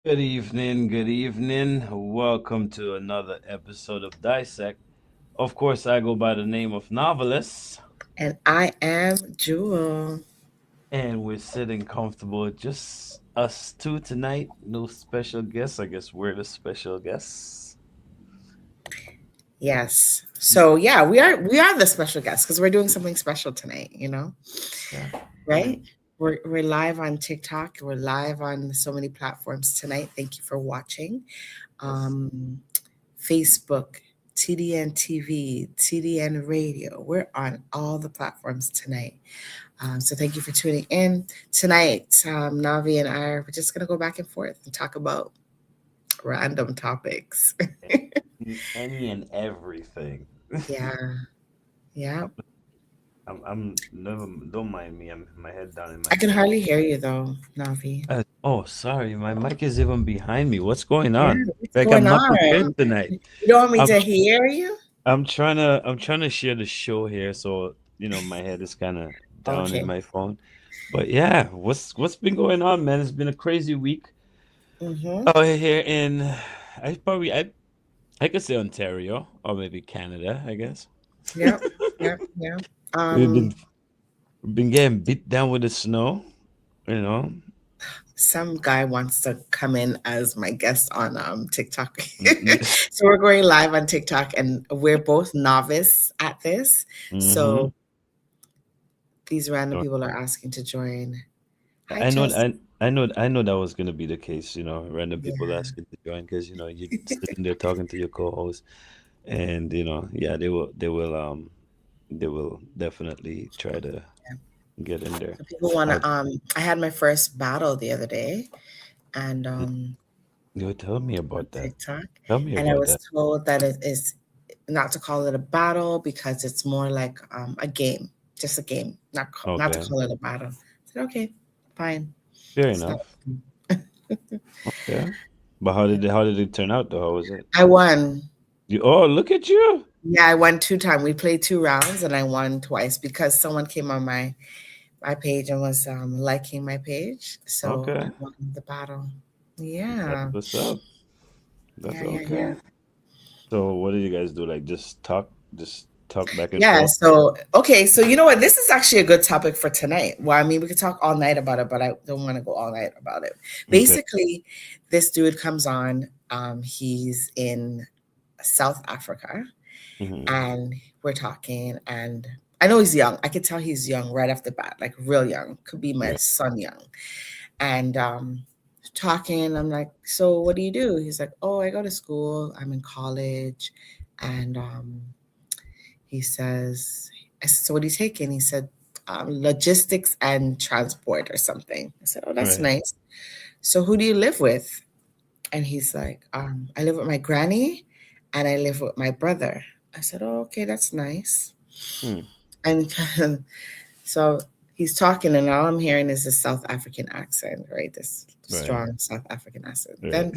Good evening, good evening. Welcome to another episode of Dissect. Of course, I go by the name of Novelist, And I am Jewel. and we're sitting comfortable, just us two tonight. No special guests. I guess we're the special guests. Yes. So yeah, we are the special guests because we're doing something special tonight, Yeah, yeah. right? We're live on TikTok. We're live on so many platforms tonight. Thank you for watching. Yes. Um, Facebook, TDN TV, TDN Radio. We're on all the platforms tonight. So thank you for tuning in tonight. Navi and I are just gonna go back and forth and talk about random topics. Any and everything. Yeah. Yeah. I'm never. Don't mind me. I'm my head down in my I can phone. hardly hear you though, Navi. Oh, sorry. My mic is even behind me. What's going Yeah, on? what's Like going I'm not prepared on? tonight. You don't want me I'm to hear you? I'm trying to share the show here, so my head is kind of down in Okay. my phone. But yeah, what's been going on, man? It's been a crazy week Mm-hmm. out here in I could say Ontario or maybe Canada, I guess. Yep. Yep. Yeah. We've Um, been we've been getting beat down with the snow, you know. some guy wants to come in as my guest on TikTok. Mm-hmm. So we're going live on TikTok and we're both novice at this. So these random people are asking to join. Hi, I know, Chelsea. I know that was gonna be the case. Random people Yeah. asking to join because you're sitting there talking to your co-host, and yeah, they will definitely try to get in there. So people want Uh, to I had my first battle the other day and you tell me on about that. TikTok, Tell me and I about was that. told that it is not to call it a battle because it's more like a game, just a game, not to Okay, call it a battle. I said, okay, fine. fair It's not. enough. Okay, but how did it turn out though? How was it? I won. Oh, look at you. Yeah, I won two times. We played two rounds, and I won twice because someone came on my page and was liking my page, so I Okay, won the battle. that's Yeah, what's up. That's yeah, yeah, yeah. okay. So what did you guys do? Like just talk back and Yeah, forth. so okay, so you know what? This is actually a good topic for tonight. Well, I mean, we could talk all night about it, but I don't want to go all night about it. Okay. Basically, this dude comes on, he's in South Africa, Hmm. and we're talking, and I know he's young. I could tell he's young right off the bat, like real young. Could be my Right. son young. And talking, I'm like, "So what do you do?" He's like, "Oh, I go to school. I'm in college." And he says, I said, "So what are you taking?" He said, logistics and transport or something. I said, "Oh, that's Right. nice. So who do you live with?" And he's like, "I live with my granny and I live with my brother." I said, "Oh, okay, that's nice." Hmm. And so he's talking, and all I'm hearing is this South African accent, right? This Right. strong South African accent. Right.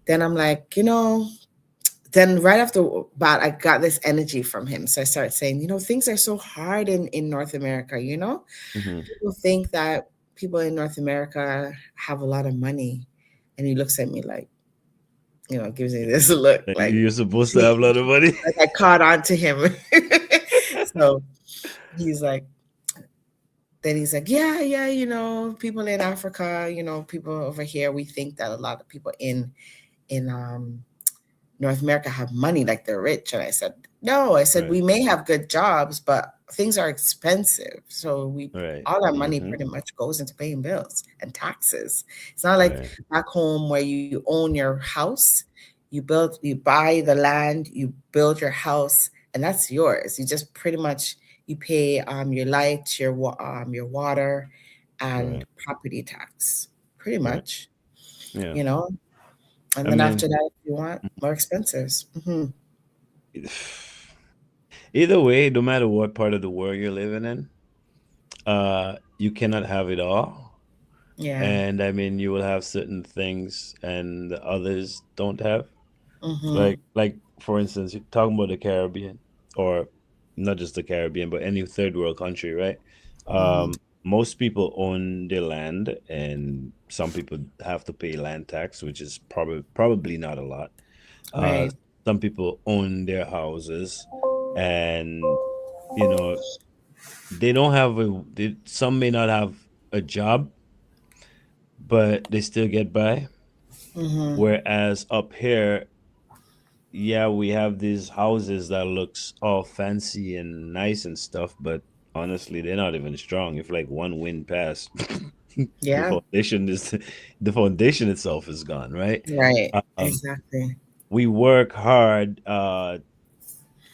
Then I'm like, then right after that, I got this energy from him. So I started saying, things are so hard in North America. Hmm. People think that people in North America have a lot of money. And he looks at me like, gives me this look Like like, you're supposed to have a lot of money. like I caught on to him. So he's like, then he's like, yeah, yeah, people in Africa, people over here, we think that a lot of people in North America have money, like they're rich. And I said, no, I said, Right. we may have good jobs, but things are expensive. So Right. all our money Hmm. pretty much goes into paying bills and taxes. It's not like Right. back home where you own your house, you buy the land, you build your house, and that's yours. You just pretty much, you pay your light, your water, and Right. property tax, pretty Right. much, Yeah. you know. And I then after mean, that, if you want more expenses. either way, no matter what part of the world you're living in, you cannot have it all. Yeah. And I mean, you will have certain things and the others don't have. Mhm. Like for instance, you're talking about the Caribbean, or not just the Caribbean, but any third world country, right? Mhm. most people own their land, and some people have to pay land tax, which is probably not a lot. Uh, Right. some people own their houses, and you know they don't have some may not have a job, but they still get by. Mm-hmm. Whereas up here, yeah, we have these houses that looks all fancy and nice and stuff, but honestly, they're not even strong. If like one wind pass, the Yeah. foundation is the foundation itself is gone, right? Right. Um, Exactly. we work hard,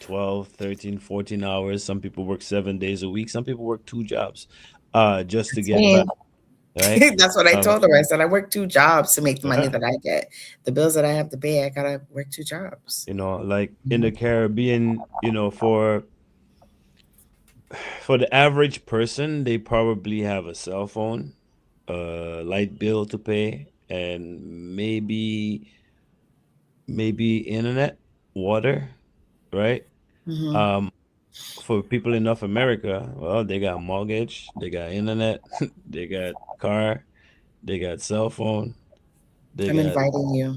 12, 13, 14 hours. Some people work 7 days a week. Some people work two jobs, just to That's get by, me. right? That's what I Um, told her. I said I work two jobs to make the money yeah. that I get. The bills that I have to pay, I gotta work two jobs. Like in the Mhm. Caribbean, for the average person, they probably have a cell phone, a light bill to pay, and maybe internet, water, right? Mhm. Um, for people in North America, well, they got mortgage, they got internet, they got car, they got cell phone, they I'm got. inviting you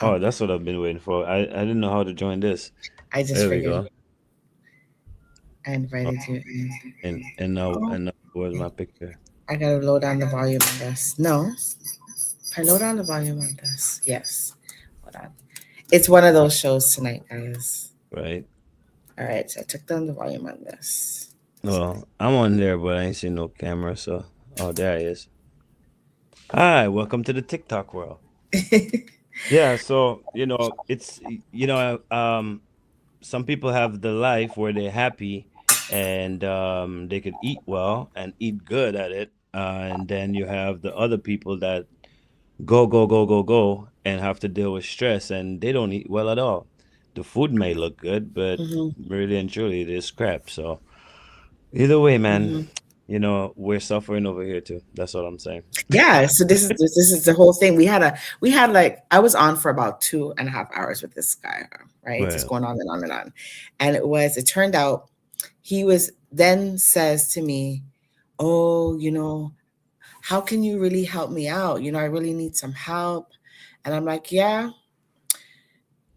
Oh, up. that's what I've been waiting for. I didn't know how to join this. I just There we figured go. I Oh, invited you in. Oh, and now where's my picture? I gotta low down the volume on this. No, if I low down the volume on this, yes. Hold on. It's one of those shows tonight, guys. Right. All right, so I took down the volume on this. Well, I'm on there, but I ain't seen no camera. So, oh, there he is. Hi, welcome to the TikTok world. Yeah, so it's some people have the life where they're happy, and they could eat well and eat good at it, and then you have the other people that go go go go go and have to deal with stress, and they don't eat well at all. The food may look good, but Hmm. really and truly, it is crap. So either way, man, Hmm. we're suffering over here too. That's what I'm saying. Yeah, so this is the whole thing. We had like I was on for about 2.5 hours with this guy, right? Just Well, going on and on and on. And it turned out he was then says to me, "Oh, how can you really help me out? I really need some help." And I'm like, "Yeah,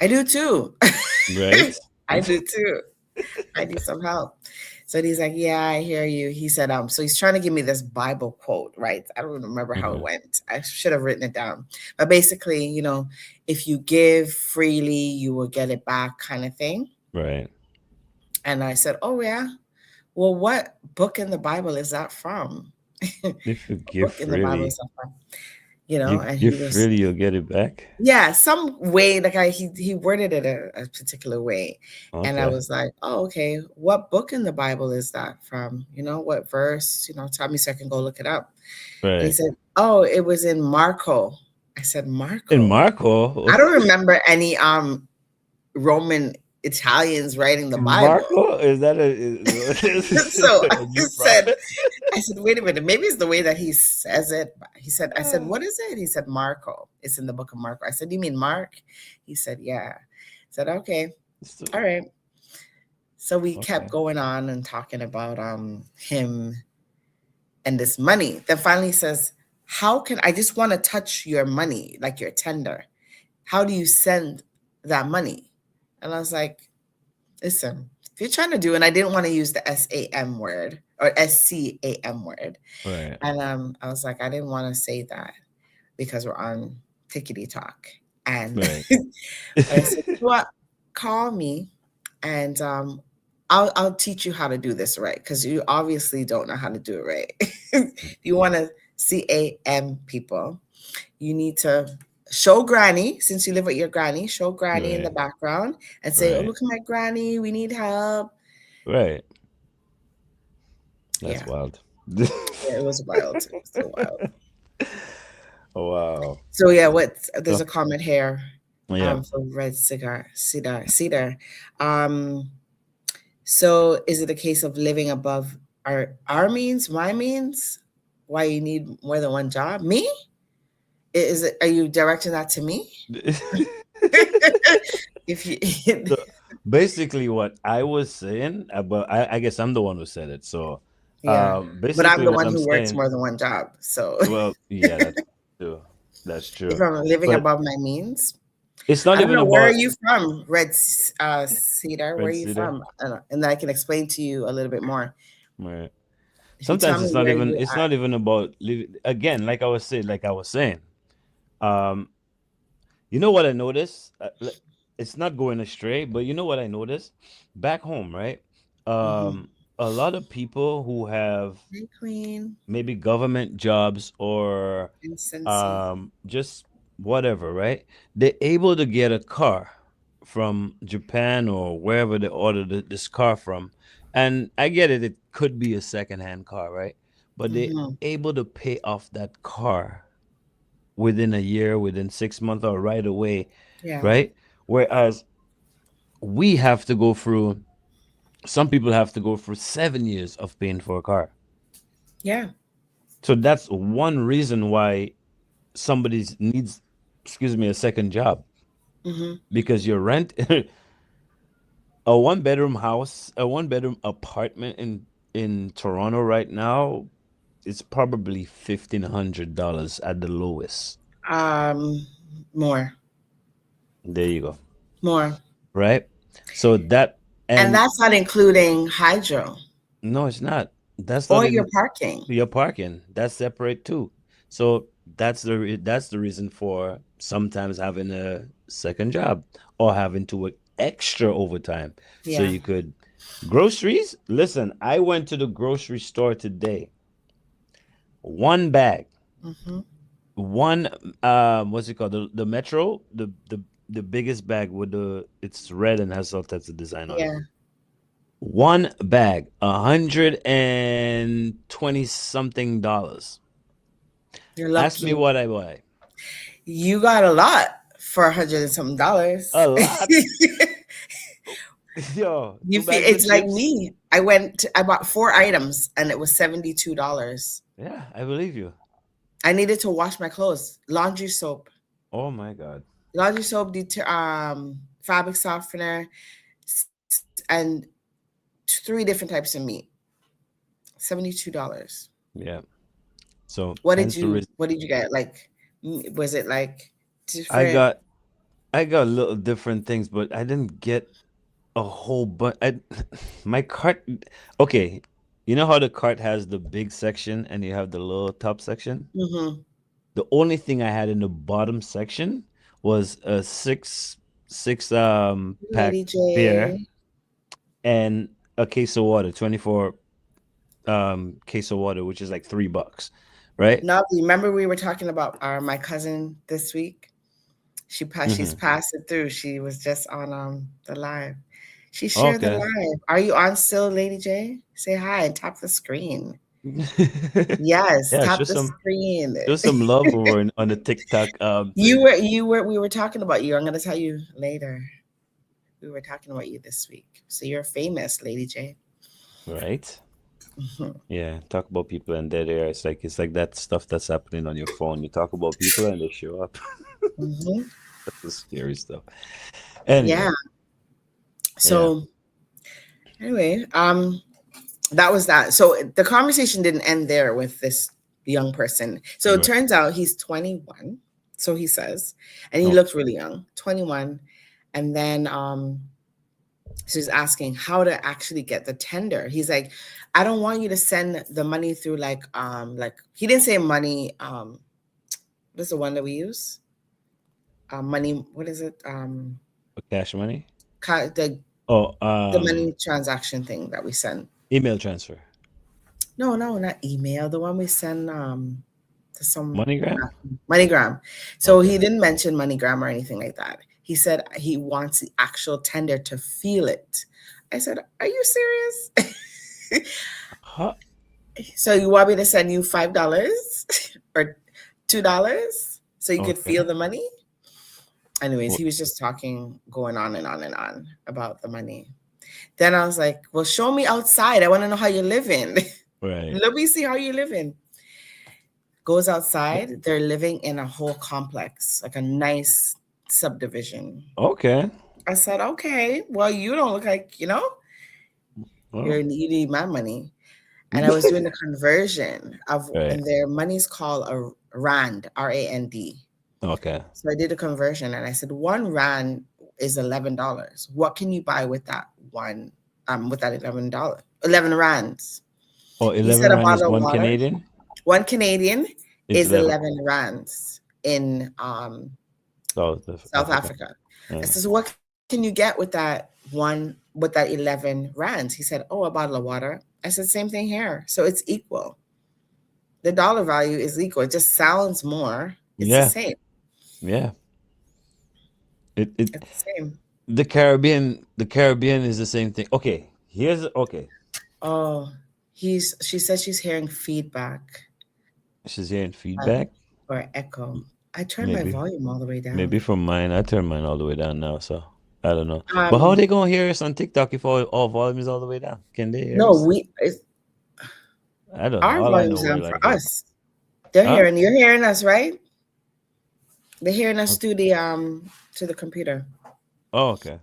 I do too. right? I do too. I need some help." So he's like, "Yeah, I hear you." He said, so he's trying to give me this Bible quote, right? I don't remember how it Hmm. went. I should have written it down. But basically, if you give freely, you will get it back kind of thing. Right. And I said, "Oh yeah. Well, what book in the Bible is that from?" If you What give book in the Bible is freely, that from? you And he give was, freely, you'll get it back. yeah, some way, like he worded it a particular way. And I Okay. was like, "Oh, okay. What book in the Bible is that from? What verse? Tell me so I can go look it up." And he Right. said, "Oh, it was in Marco." I said, And "Marco? Marco, I don't remember any Roman Italians writing the Bible." Marco, is that So a I new said, prophet? I said, "Wait a minute, maybe it's the way that he says it." I said, Ah, "What is it?" He said, "Marco. It's in the book of Marco." I said, "You mean Mark?" He said, "Yeah." I said, "Okay, all so- right." So we kept okay. going on and talking about him and this money. Then finally he says, "How can I just want to touch your money, like your tender? How do you send that money?" And I was like, "Listen, if you're trying to do," and I didn't want to use the SAM word or SCAM word. Right. And I was like, I didn't want to say that because we're on Tickety Talk. And Right. but I said, "You know what? Call me, and I'll teach you how to do this right because you obviously don't know how to do it right. If you want to CAM people, you need to show Granny, since you live with your Granny, show Granny in the Right. background and say, 'Oh, Right. look at my Granny. We need help.'" Right. That's Yeah, wild. yeah, it was wild. It was so wild. Wow. So yeah, there's So, a comment here yeah. from Red Cigar Cedar. Um, so is it a case of living above our means, my means? Why you need more than one job? Me? Is it, are you directing that to me? If you So basically, what I was saying about, I guess I'm the one who said it. So Yeah. But I'm Basically, the what one I'm who works saying, more than one job. So well, yeah, that's true. That's if true. I'm living But above my means, it's not I don't even know. Where are about you from? Cedar, where are Red you Cedar. from? And then I can explain to you a little bit more. Right. If you tell Sometimes me where you it's at. not even about living again, like I was saying. Um, you know what I noticed? It's not going astray, but you know what I noticed? Back home, right? Hmm. A lot of people who have Hey, Queen. maybe government jobs or And Cincy. just whatever, right? They're able to get a car from Japan or wherever they ordered this car from. And I get it, it could be a secondhand car, right? But they're Hmm. able to pay off that car within a year, within 6 months, or right away, Yeah. right? Whereas we have to go through, some people have to go through 7 years of paying for a car. Yeah. So that's one reason why somebody needs, excuse me, a second job Hmm. because your rent, a one bedroom house, a one bedroom apartment in Toronto right now, it's probably $1,500 at the lowest. Um, more, There you go. more. Right? So that And and that's not including hydro no, it's not. That's not or even your parking. your parking. That's separate too. So that's the reason for sometimes having a second job or having to work extra overtime so Yeah. you could groceries. Listen, I went to the grocery store today. One bag, Hmm. one what's it called? The Metro, the biggest bag with the it's red and has all types of design on it. Yeah. One bag, $120 something dollars. You're Ask me lucky. what I buy. You got a lot for $100 and some. A lot. Yo, You two feel bags of it's like chips. me. I bought 4 items and it was $72. Yeah, I believe you. I needed to wash my clothes. Oh my God. Laundry soap, fabric softener, and 3 different types of meat. $72. Yeah. So What did hence the you reason what did you get? Like was it like I different? got I got little different things, but I didn't get a whole bunch. I my cart. Okay, you know how the cart has the big section and you have the little top section. Hmm. The only thing I had in the bottom section was a six pack Lady beer J. and a case of water, 24 case of water, which is like $3, right? Now, remember we were talking about my cousin this week? She's Hmm. passed it through. She was just on the live. She shared the Okay. live. Are you on still, Lady J? Say hi and tap the screen. Yes, Yeah, tap the screen. show some love over on the TikTok thing, We were talking about you. I'm gonna tell you later. We were talking about you this week. So you're famous, Lady J. right? Hmm. Yeah, talk about people and they're there. It's like that stuff that's happening on your phone. You talk about people and they show up. Hmm. That's the scary stuff. Yeah. Anyway, yeah. So anyway, that was that. So the conversation didn't end there with this young person. So it Right. turns out he's 21. So he says, and he Okay. looked really young, 21. And then she's asking how to actually get the tender. He's like, I don't want you to send the money through like he didn't say money. What's the one that we use? Money. What is it? Cash money? Ca- the Oh, the money transaction thing that we send. email transfer. No, no, not email. The one we send to some MoneyGram? MoneyGram. So he Okay. didn't mention MoneyGram or anything like that. He said he wants the actual tender to feel it. I said, "Are you serious?" Huh? So you want me to send you $5 or $2 so you could Okay. feel the money? Anyways, Wh- he was just talking, going on and on and on about the money. Then I was like, "Well, show me outside. I want to know how you're living. Right. Let me see how you're living." Goes outside. They're living in a whole complex, like a nice subdivision. Okay. I said, "Okay, well, you don't look like you Well, need my money." and I was doing the conversion of, Right. and their money's called a rand, RAND. Okay. So I did a conversion and I said, 1 rand is $11. What can you buy with that with that $11, 11 rands? Oh, He 11 said a rand is bottle of one water, Canadian? 1 Canadian Is is 11 11 rands in South South Africa. Africa. I Yeah. said, so what can you get with that with that 11 rands? He said, oh, a bottle of water. I said, same thing here. So it's equal. The dollar value is equal. It just sounds more. It's the Yeah. same. Yeah. It It's the same. the Caribbean is the same thing. Okay. Okay. Oh, she says she's hearing feedback She's hearing uh, feedback. or echo. I turned my Maybe. volume all the way Maybe down. from mine. I turned mine all the way down now, so I don't know. But how are Um, they gonna hear us on TikTok if all volume is all the way down? Can they hear no, us? I don't know. our All I know volume's we're down like for a us. They're huh? hearing, you're hearing us, right? They're hearing us Okay. to the computer. Oh, okay.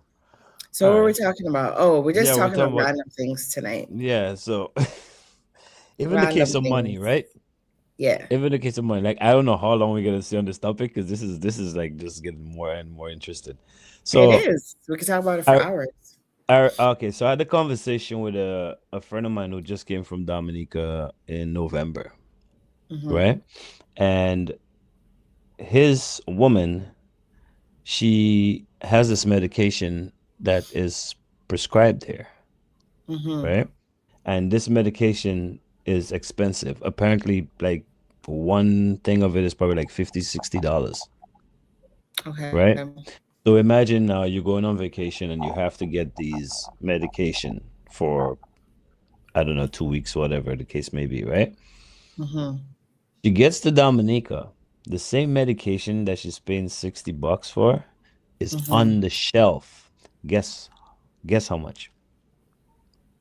So All what were we right. talking about? Oh, we're Yeah, just we're talking talking about about random things tonight. yeah, so even the Random case of money, things. right? Yeah. Even the case of money, like I don't know how long we're gonna stay on this topic because this is like just getting more and more interested. It So is. We could talk about it for I hours. okay, so I had a conversation with a friend of mine who just came from Dominica in November, Mm-hmm. right? And his woman, she has this medication that is prescribed here, Mm-hmm. right? And this medication is expensive. Apparently, like one thing of it is probably like 50, $60, Okay. right? So imagine now you're going on vacation and you have to get these medication for, I don't know, 2 weeks, whatever the case may be, right? Mm-hmm. She gets to Dominica, the same medication that she's paying $60 for is Mm-hmm. on the shelf. Guess guess how much?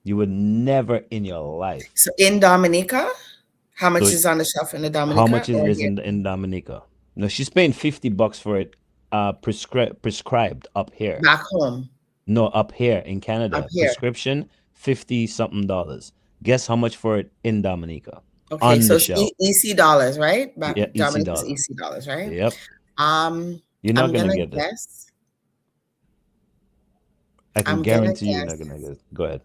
You would never in your life. So in Dominica, how much So is on the shelf in the how Dominica much is or this here? in Dominica? No, she's paying $50 for it, prescribed up here. Back home, No, up here in up Canada, here. prescription 50 something dollars. Guess how much for it in Dominica? Okay, On so the it's shelf. EC dollars, right? Back Yeah, EC Dominica's dollar. EC dollars, right? Yep. Um, You're not I'm gonna gonna get it. guess. I can I'm gonna guarantee you're not guess gonna get it. Go ahead.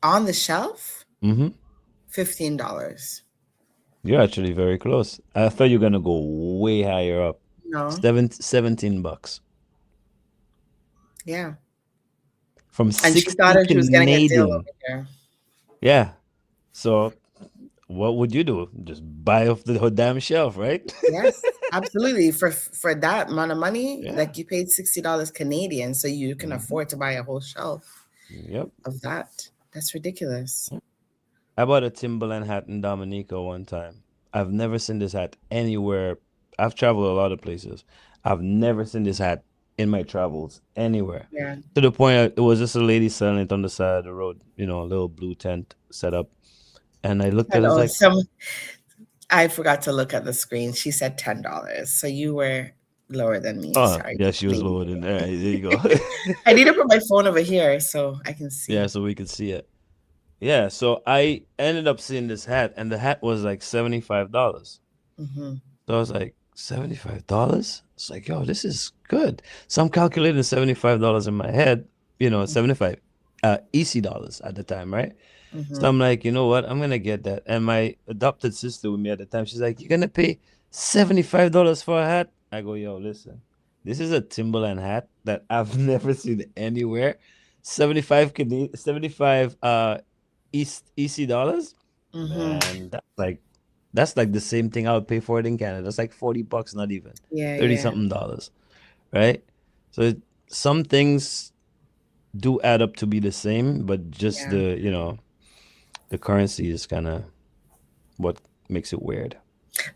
on the shelf, Mm-hmm. $15. You're actually very close. I thought you're gonna go way higher up. No, 17 bucks. yeah. From And she thought 60 she was getting a deal Canadian. over here. Yeah. So what would you do? Just buy off the whole damn shelf, right? Yes, absolutely. For that amount of money, Yeah. like you paid $60 Canadian, so you can Hmm. afford to buy a whole shelf Yep. of that. That's ridiculous. I bought a Timberland hat in Dominica one time. I've never seen this hat anywhere. I've traveled a lot of places. I've never seen this hat in my travels anywhere. Yeah. To the point it was just a lady selling it on the side of the road, a little blue tent set up. And I looked I at it, I was know like, some I forgot to look at the screen. She said $10. So you were lower than me. oh, Sorry, yeah, she was lady. lower than there. There you go. I need to put my phone over here so I can Yeah, see. so we could see it. Yeah, so I ended up seeing this hat, and the hat was like $75. Hmm. So I was like, $75? It's like, yo, this is good. So I'm calculating $75 in my head, 75 EC dollars at the time, right? So Hmm. I'm like, you know what? I'm gonna get that. And my adopted sister with me at the time, she's like, you're gonna pay $75 for a hat? I go, yo, listen, this is a Timberland hat that I've never seen anywhere. 75 EC dollars? Hmm. Man, that's like the same thing I would pay for it in Canada. That's like $40, not even Yeah, 30 yeah, something dollars, right? So some things do add up to be the same, but just yeah. the currency is kind of what makes it weird.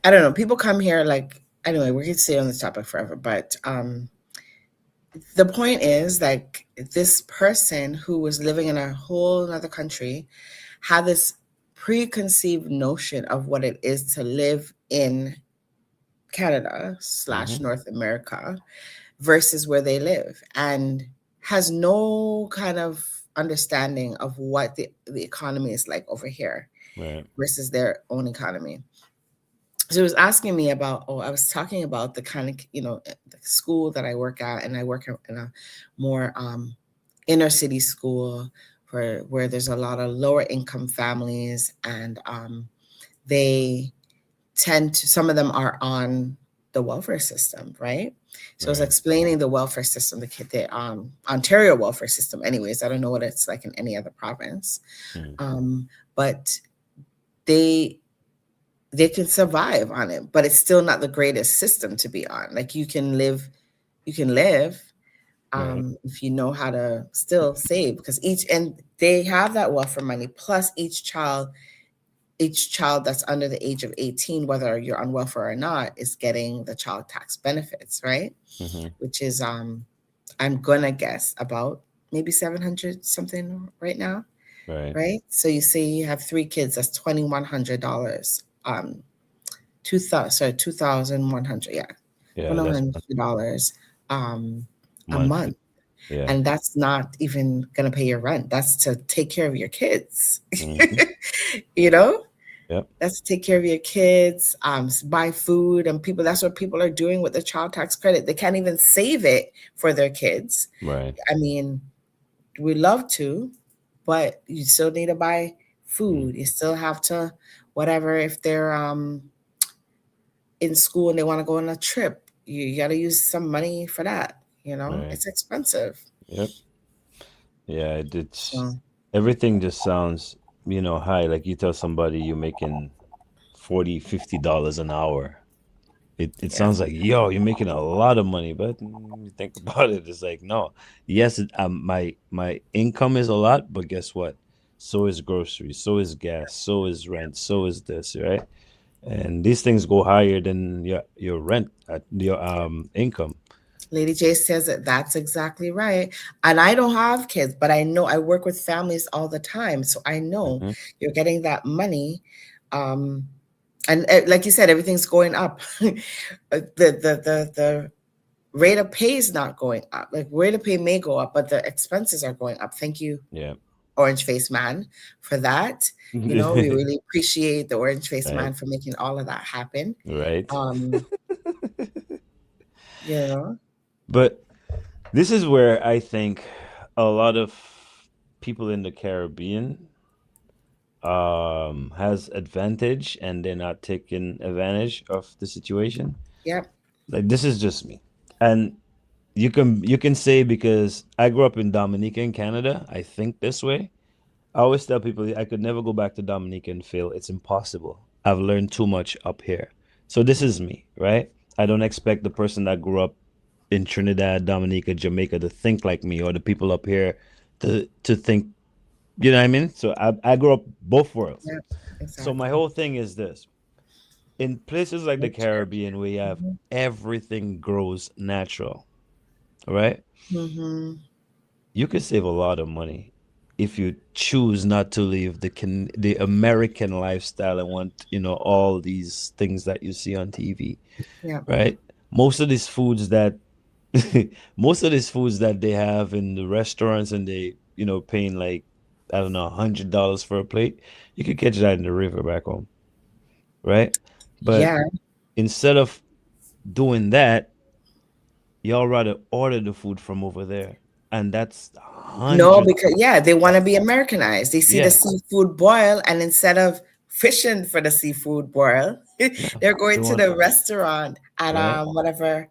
I don't know. People come here like anyway, we could stay on this topic forever, but the point is like this person who was living in a whole other country had this preconceived notion of what it is to live in Canada slash Hmm. North America versus where they live and has no kind of understanding of what the economy is like over here Right. versus their own economy. So he was asking me about, I was talking about the kind of, the school that I work at, and I work in a more inner city school where there's a lot of lower income families, and they tend to, some of them are on the welfare system, right? So I was Right. explaining the welfare system, the Ontario welfare system. Anyways, I don't know what it's like in any other province, Mm. but they they can survive on it, but it's still not the greatest system to be on. Like you can live Right. if you know how to still save, because and they have that welfare money plus each child that's under the age of 18, whether you're on welfare or not, is getting the child tax benefits, right? Mm-hmm. Which is I'm gonna guess about maybe 700 something right now, Right. right? So you say you have three kids, that's $2,100. 2,100, yeah, Yeah, twenty one that's hundred dollars a monthly. month, Yeah. and that's not even gonna pay your rent. That's to take care of your kids. Mm-hmm. you know, Yep. that's to take care of your kids, buy food, and people. That's what people are doing with the child tax credit. They can't even save it for their kids. Right. I mean, we love to, but you still need to buy Mm. food. You still have to, whatever. If they're in school and they want to go on a trip, you got to use some money for that. Right. It's expensive. Yep. Yeah, it's So everything just sounds, high. Like you tell somebody you're making 40, $50 an hour. It yeah, sounds like, yo, you're making a lot of money, but you think about it, it's like, no. Yes, my income is a lot, but guess what? So is groceries, so is gas, so is rent, so is this, right? And these things go higher than your rent, your income. Lady J says that that's exactly right. And I don't have kids, but I know I work with families all the time, so I know Hmm. you're getting that money. Um, and like you said, everything's going up. The rate of pay is not going up. Like rate of pay may go up, but the expenses are going up. Thank you, Yeah. Orange Face Man, for that. We really appreciate the Orange Face Right. Man for making all of that happen. Right. Um, you know, But this is where I think a lot of people in the Caribbean has advantage and they're not taking advantage of the situation. yep, Like this is just me. And you can say because I grew up in Dominica in Canada, I think this way. I always tell people I could never go back to Dominica and fail. It's impossible. I've learned too much up here. So this is me, right? I don't expect the person that grew up in Trinidad, Dominica, Jamaica to think like me or the people up here to think, you know what I mean? So I grew up both worlds. yep, So my exactly. whole thing is this. In places like the Nature. Caribbean where you have Mhm. everything grows natural, right? Mhm. You could save a lot of money if you choose not to live the American lifestyle and want, all these things that you see on TV, Yeah. right? Most of these foods that most of these foods that they have in the restaurants and they, paying like, I don't know, $100 for a plate, you could catch that in the river back home, right? But Yeah. instead of doing that, y'all rather order the food from over there. And that's No, hundreds. because yeah, they want to be Americanized. They see the Yeah. seafood boil, and instead of fishing for the seafood boil, No, they're they going to want, the restaurant at right? whatever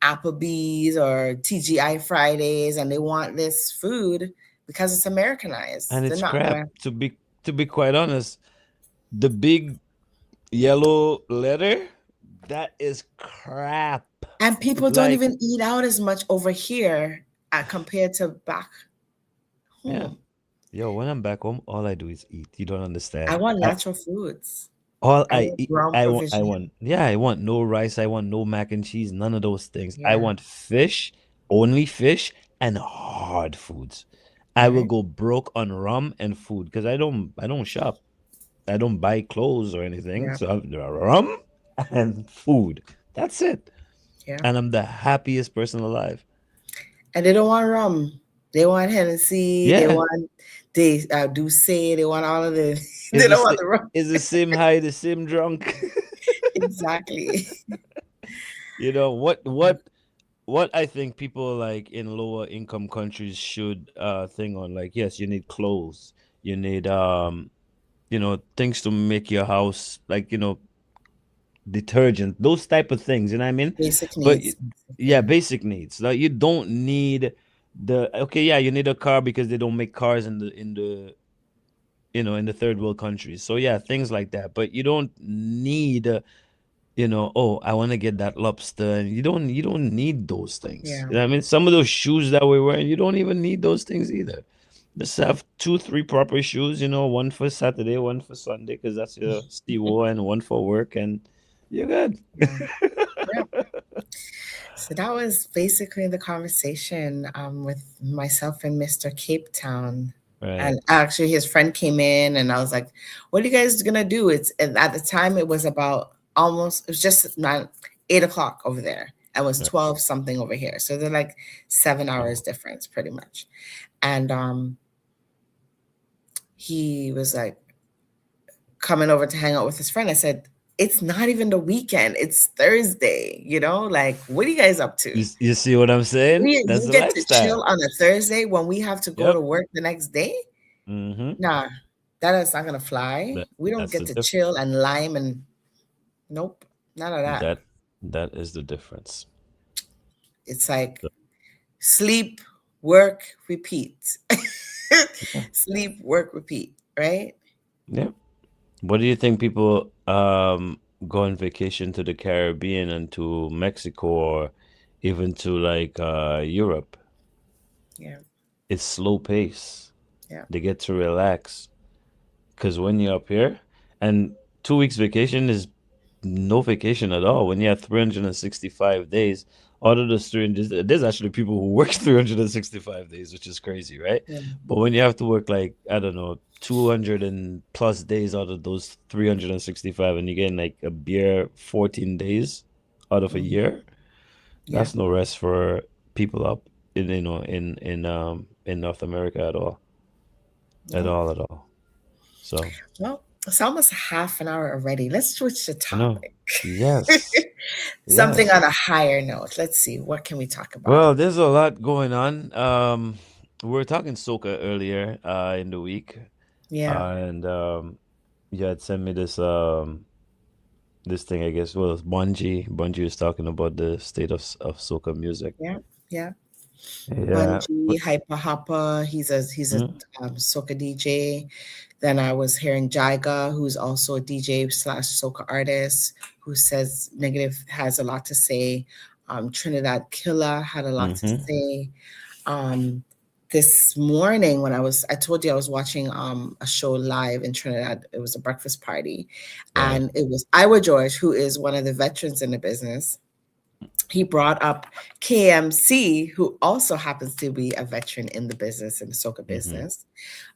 Applebee's or TGI Fridays, and they want this food because it's And Americanized. They're it's not crap. gonna. To be quite honest, the big yellow letter, that is crap. And people don't Like, even eat out as much over here compared to back yeah. home. Yo, when I'm back home, all I do is eat. You don't I understand. want I natural foods. all I I want eat, ground provision. I want no rice, I want no mac and cheese, none of those things. I Yeah, want fish, only fish and hard foods. I will right. go broke on rum and food because I don't shop. I don't buy clothes or anything. Yeah, So I have rum and food. That's it. yeah. And I'm the happiest person alive. And they don't want rum. They want Hennessy. They Yeah, want they do say they want all of the. They is the don't want sa- the rum. is the same high, the same drunk. Exactly. You know what I think people like in lower income countries should think on, like, yes, you need clothes, you need things to make your house, like, detergent, those type of things, you know what I mean? Basic But needs. yeah, Yeah. basic needs. Like, you don't need the okay, yeah, you need a car because they don't make cars in the third world countries. So yeah, things like that. But you don't need oh, I want to get that lobster, and you don't need those things. Yeah. You know what I mean? Some of those shoes that we're wearing, you don't even need those things either. Just have two, three proper shoes, one for Saturday, one for Sunday, because that's your stevo, and one for work, and you're good. Yeah. Yeah. So that was basically the conversation with myself and Mr. Cape Town. Right. And actually, his friend came in, and I was like, "What are you guys gonna do?" It's and at the time it was about almost. It was just not 8 o'clock over there. It was Right. 12 something over here. So they're like 7 hours Oh, difference, pretty much. And he was like coming over to hang out with his friend. I said, "It's not even the weekend. It's Thursday. Like, what are you guys up to? you see what I'm saying? That's You the get to chill lifestyle. on a Thursday when we have to go to Yep. work the next day? Mm-hmm. Nah, that is not gonna fly. That We don't that's get the to difference. chill and lime and nope, none of that. That is the difference. It's like sleep, work, repeat. Yeah. Sleep, work, repeat, right? Yeah. What do you think people go on vacation to the Caribbean and to Mexico, or even to, like, Europe? Yeah, It's slow pace. yeah, They get to relax. Because when you're up here, and 2 weeks vacation is no vacation at all. When you have 365 days, out of those 300, there's actually people who work 365 days, which is crazy, right? yeah. But when you have to work, like, I don't know, 200 and plus days out of those 365, and you get like a beer 14 days out of a Mhm. year, Yeah, that's no rest for people up in North America at all. At no. all, at all. So Well, it's almost half an hour already. Let's switch the I know. topic. Yes. Something Yes. on a higher note. Let's see. What can we talk about? Well, there's a lot going on. We were talking soca earlier in the week, Yeah, and you had sent me this thing, I guess. Well, it's Bungie. Bungie was talking about the state of soca music. yeah, yeah. Yeah. Bungie, Hyper Hopper. He's a Mm, soca DJ. Then I was hearing Jaiga, who's also a DJ slash soca artist, who says negative has a lot to say. Trinidad Killer had a lot to mm-hmm. say. Um, this morning when I told you I was watching a show live in Trinidad. It was a breakfast party, Right. and it was Iowa George, who is one of the veterans in the business. He brought up KMC, who also happens to be a veteran in the business, in the soca Mm-hmm. business.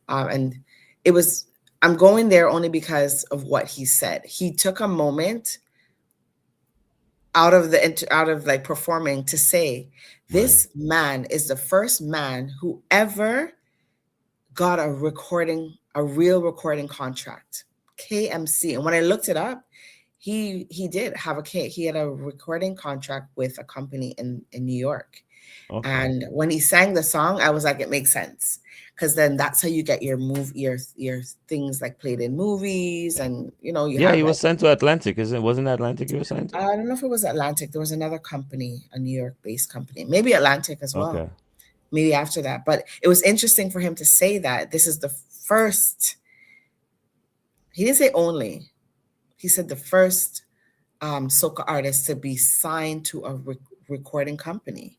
And it was, I'm going there only because of what he said. He took a moment out of like performing to say, Right. this man is the first man who ever got a real recording contract, KMC. And when I looked it up, he did have he had a recording contract with a company in New York. Okay. And when he sang the song, I was like, it makes sense. Because then that's how you get your things like played in movies, and you Yeah, have he like was sent to Atlantic, isn't it? Wasn't Atlantic he was sent to? I don't know if it was Atlantic. There was another company, a New York based company, maybe Atlantic as well. Okay. Maybe after that. But it was interesting for him to say that this is the first, he didn't say only, he said the first soca artist to be signed to a recording company.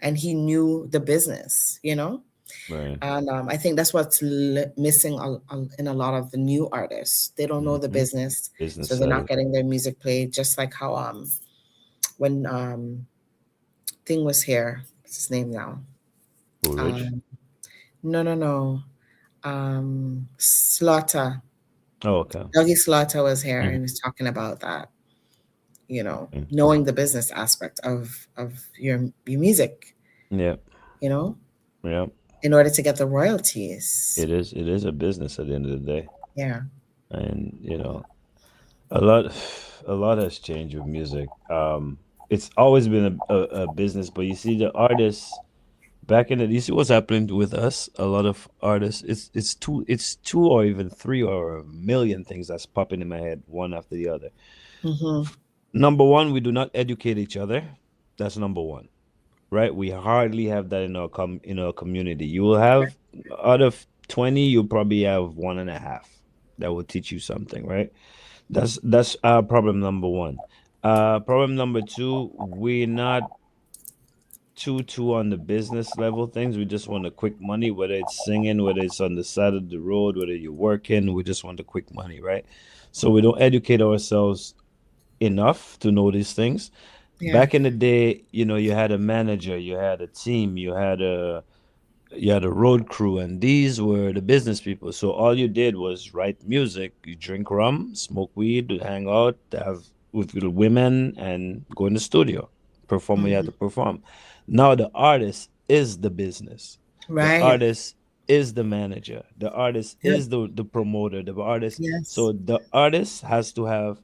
And he knew the business. Right. And I think that's what's missing in a lot of the new artists. They don't know the Mm-hmm. business, Business so they're not side. getting their music played. Just like how when Thing was here, what's his name now? Who, Rich? Um, no, no, no. Slaughter, Oh, okay. Dougie Slaughter was here, and Mm. he was talking about that. Mm. Knowing the business aspect of your music. Yeah. You know, Yeah. in order to get the royalties. It is a business at the end of the day. Yeah. And a lot a lot has changed with music. It's always been a business, but you see the artists back in the, you see what's happening with us. A lot of artists, it's two or even three or a million things that's popping in my head one after the other. Mm-hmm. Number one, we do not educate each other. That's number one, right? We hardly have that in our community. You will have, out of 20, you'll probably have one and a half that will teach you something, right? That's problem number one. Problem number two, we're not too on the business level things. We just want the quick money, whether it's singing, whether it's on the side of the road, whether you're working. We just want the quick money, right? So we don't educate ourselves enough to know these things. Yeah. Back in the day, you had a manager, you had a team, you had a road crew, and these were the business people. So all you did was write music, you drink rum, smoke weed, hang out, have with little women, and go in the studio, perform what you had Mm-hmm. to perform. Now the artist is the business. The Right. artist is the manager. The artist Yep. is the promoter. The artist. Yes. So the artist has to have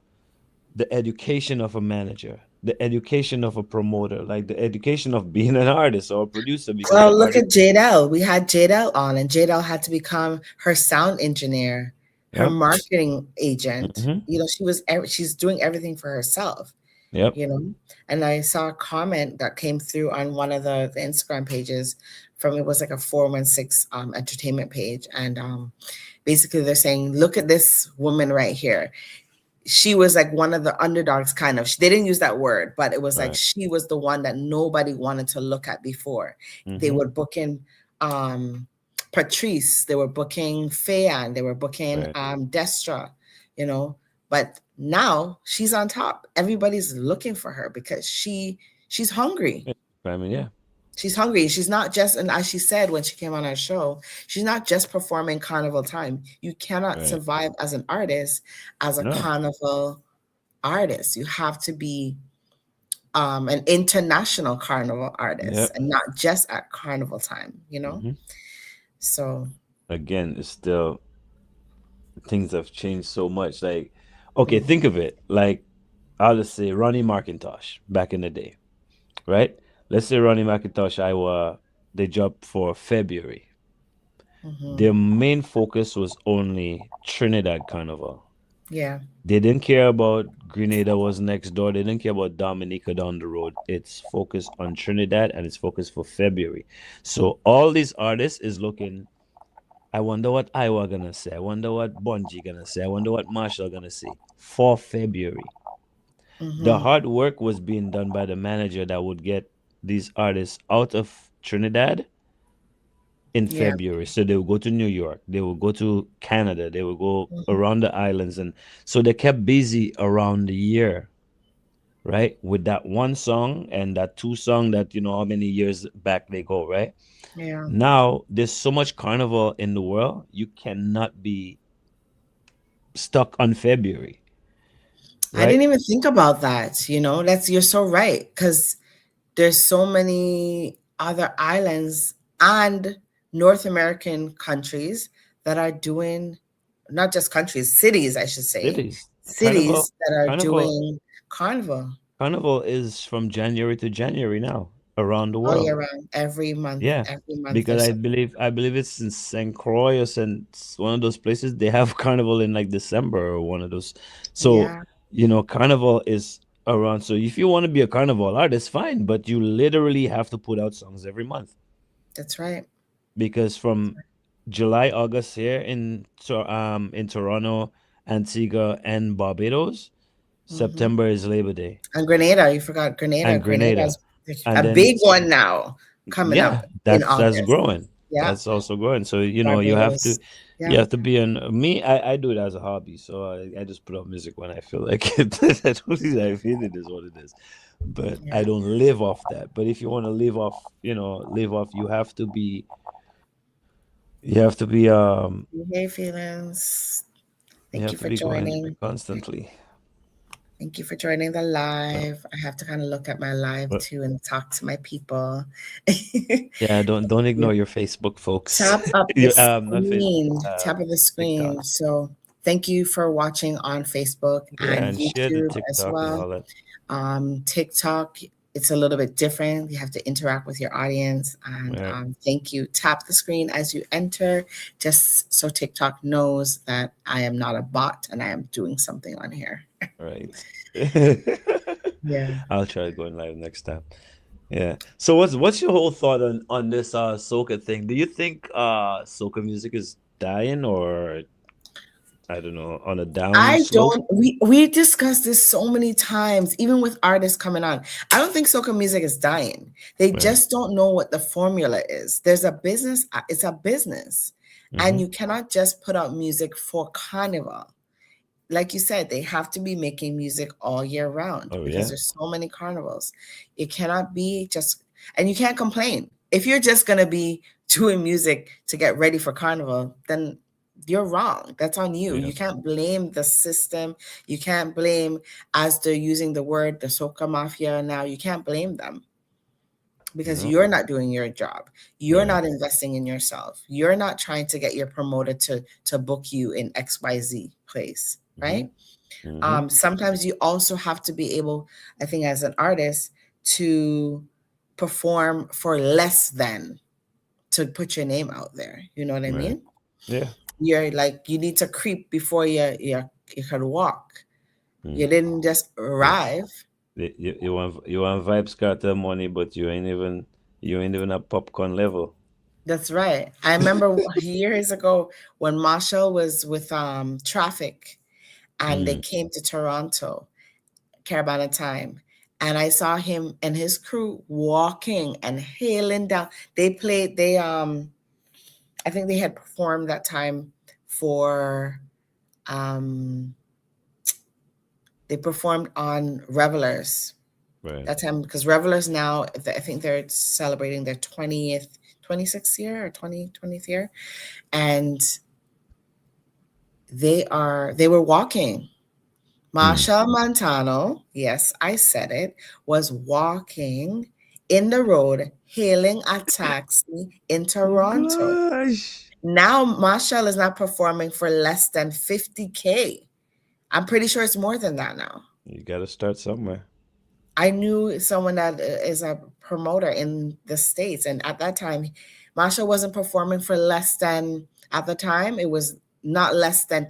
the education of a manager, the education of a promoter, like the education of being an artist or a producer, because the Well, look artist. at Jadelle. We had Jadelle on, and Jadelle had to become her sound engineer, her Yep. marketing agent. Mm-hmm. She's doing everything for herself. Yep. you know. And I saw a comment that came through on one of the Instagram pages from, it was like a 416 entertainment page. And basically they're saying, look at this woman right here. She was like one of the underdogs, kind of. They didn't use that word, but it was like Right. she was the one that nobody wanted to look at before. They Mm-hmm. were booking um, Patrice, they were booking Fayan, they were booking Right. Destra, you know. But now she's on top. Everybody's looking for her because she's hungry. Yeah. I mean, yeah. She's hungry. She's not just, and as she said when she came on our show, she's not just performing carnival time. You cannot Right. survive as an artist, as a No. carnival artist. You have to be an international carnival artist Yep. and not just at carnival time. Mm-hmm. So, Again, it's still, things have changed so much. Like, okay, mhm, think of it. Like, I'll just say Ronnie McIntosh back in the day, right? Let's say Ronnie McIntosh, Iowa, they dropped for February. mhm, Their main focus was only Trinidad Carnival. yeah, They didn't care about Grenada was next door. They didn't care about Dominica down the road. It's focused on Trinidad and it's focused for February. So all these artists is looking. I wonder what Iowa gonna say. I wonder what Bungie gonna say. I wonder what Marshall gonna say for February. The mhm, hard work was being done by the manager that would get these artists out of Trinidad in yeah, February. So they will go to New York, they will go to Canada, they will go mhm, around the islands. And so they kept busy around the year, right? With that one song and that two song that, how many years back they go, right? yeah. Now there's so much carnival in the world, you cannot be stuck on February, I right? didn't even think about that. You're so right, because there's so many other islands and North American countries that are doing, not just countries, cities, I should say, Cities. Carnival, cities that are carnival, doing carnival carnival is from January to January now around the all year world. round, Yeah, every month because there's I something. believe I believe it's in St. Croix or one of those places. They have carnival in like December or one of those. So, Yeah, carnival is around. So if you want to be a carnival artist, fine, but you literally have to put out songs every month, that's right. because from July, August here in Toronto, Antigua, and Barbados, Hmm. September is Labor Day And Grenada, you forgot Grenada. and Grenada's Grenada, a and then big one now coming yeah, up in that's August. growing. Yeah, That's also growing. So you have to Barbados. you Yeah, have to be in me. I do it as a hobby, so I just put up music when I feel like it. I don't think I feel it is what it is, but yeah. I don't live off that. But if you want to live off, you have to be Hey, feelings. you Thank have you to for be going joining. constantly. Thank you for joining the Uh, live. I have to kind of look at my live but too and talk to my people. yeah, don't Yeah. ignore your Facebook folks. Tap up the you not Facebook. screen. Tap of the TikTok. screen. So thank you for watching on Facebook Yeah, and and share the YouTube as TikTok and well. all that. TikTok, it's a little bit different. You have to interact with your audience. And Right, thank you. Tap the screen as you enter, just so TikTok knows that I am not a bot and I am doing something on here. right. Yeah. I'll try going live next time. Yeah. So what's your whole thought on this soca thing? Do you think soca music is dying or I don't know, on a down I slope? don't. We discussed this so many times, even with artists coming on. I don't think soca music is dying. They Right. just don't know what the formula is. There's a business. It's a business, and Mm-hmm. you cannot just put out music for carnival. Like you said, they have to be making music all year round Oh because yeah. there's so many carnivals. It cannot be just, and you can't complain if you're just gonna be doing music to get ready for carnival. Then you're wrong. That's on you. Yeah. You can't blame the system. You can't blame, as they're using the word, the soca mafia now. You can't blame them because No. you're not doing your job. You're Right. not investing in yourself. You're not trying to get your promoter to book you in XYZ place, Mm-hmm. right? Mm-hmm. Sometimes you also have to be able, I think, as an artist, to perform for less than to put your name out there. You know what I Right. mean? Yeah. You're like, you need to creep before you can walk. Mm. You didn't just Yeah. arrive. You want Vibes Cartel money, but you ain't even at popcorn level. That's right. I remember years ago when Marshall was with Traffic and they Mm. came to Toronto, Caravana Time. And I saw him and his crew walking and hailing down. They I think they had performed that time for um they performed on Revelers Right. that time because Revelers now I think they're celebrating their 26th year or 20th year. And they were walking. Mm. Marsha Montano, yes, I said it, was walking in the road, hailing a taxi in Toronto. Gosh. Now Marshall is not performing for less than 50K. I'm pretty sure it's more than that now. You gotta start somewhere. I knew someone that is a promoter in the States, and at that time, Marshall wasn't performing for less than, at the time, it was not less than